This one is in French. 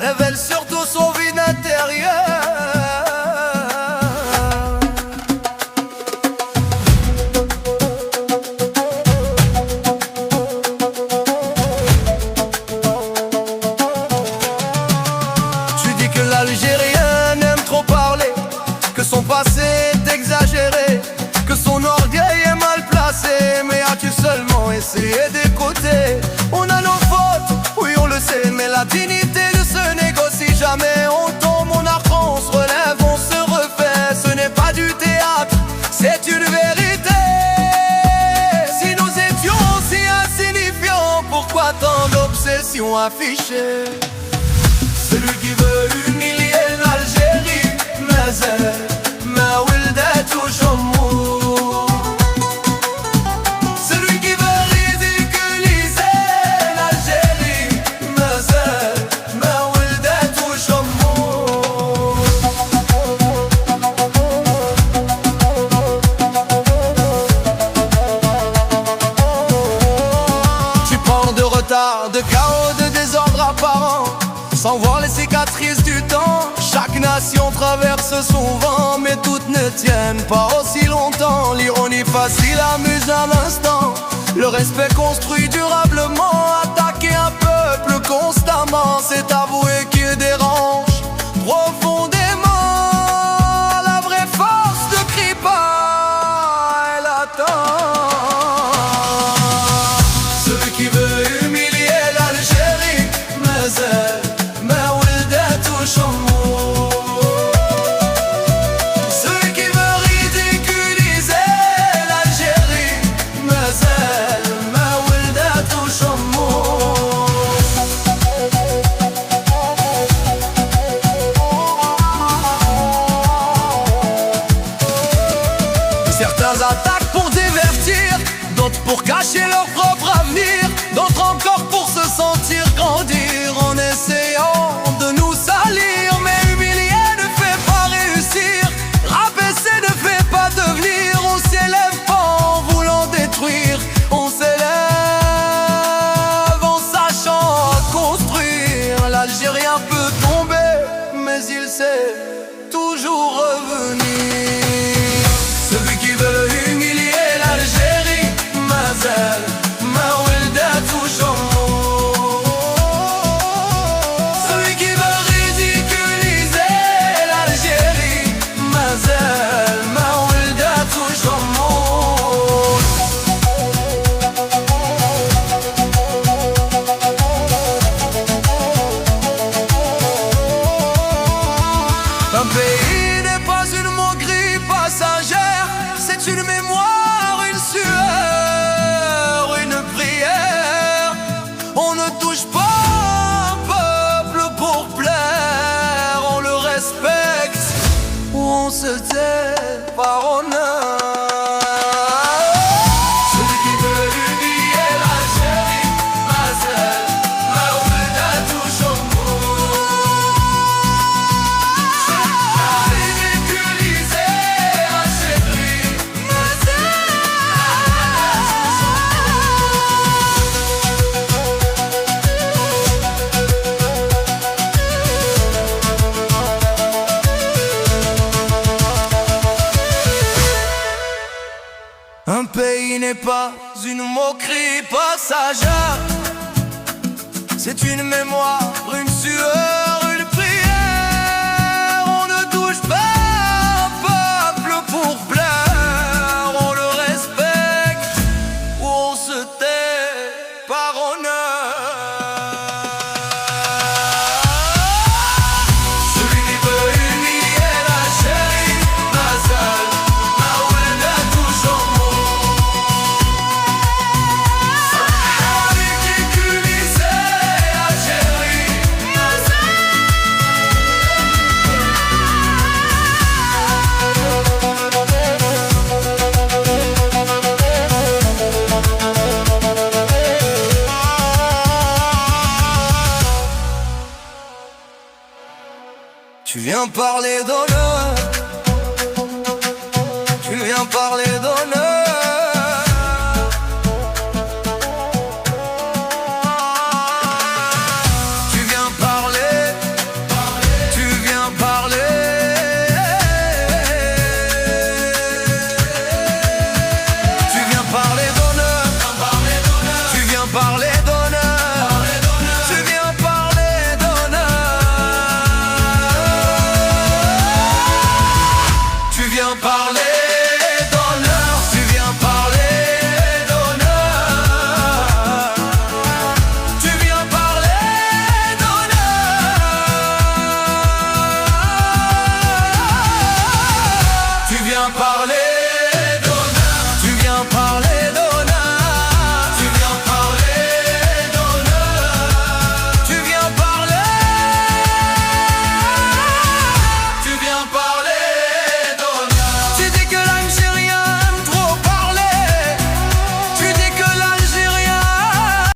révèle surtout son vide intérieur. Tu dis que l'Algérien aime trop parler, que son passé est exagéré, que son orgueil est mal placé. Mais as-tu seulement essayé d'écouter? On a nos fautes, oui on le sait, mais la dignité ne se négocie jamais. On tombe, on apprend, on se relève, on se refait. Ce n'est pas du théâtre, c'est une vérité. Si nous étions si insignifiants, pourquoi tant d'obsessions affichées? Celui qui veut humilier l'Algérie, ما ولدته شمو. Celui qui veut ridiculiser l'Algérie, ما ولدته شمو. Tu prends de retard, de chaos, de désordre apparent, sans voir les cicatrices du temps. Chaque nation traverse son vent, mais toutes ne tiennent pas aussi longtemps. L'ironie facile amuse à l'instant, le respect construit durablement. Attaquer un peuple constamment, c'est avouer qu'il dérange profondément. La vraie force ne crie pas, elle attend. Celui qui veut humilier l'Algérie, ما ولدته شمو. Celui qui veut ridiculiser l'Algérie, ما ولدته شمو. Certains attaquent pour divertir, d'autres pour cacher leur propre avenir, d'autres encore pour se sentir grandir en essayant de nous salir. Mais humilier ne fait pas réussir, rabaisser ne fait pas devenir. On s'élève pas en voulant détruire, on s'élève en sachant construire. L'Algérien peut tomber, mais il sait toujours revenir. Celui qui veut humilier l'Algérie, ما ولدته شمو. Celui qui veut ridiculiser l'Algérie, ما ولدته شمو. Un pays n'est pas une moquerie passagère, c'est une mémoire, une sueur, une prière. On ne touche pas un peuple pour plaire, on le respecte ou on se tait par honneur. Celui qui veut humilier l'Algérie, ما ولدته شمو. Ridiculiser l'Algérie, un pays n'est pas une moquerie passagère, c'est une mémoire, une sueur, une prière. On ne touche pas un peuple pour plaire, on le respecte ou on se tait par honneur. Celui qui veut humilier l'Algérie, ما ولدته شمو. Ridiculiser l'Algérie, Tu viens parler d'honneur, tu viens parler d'honneur.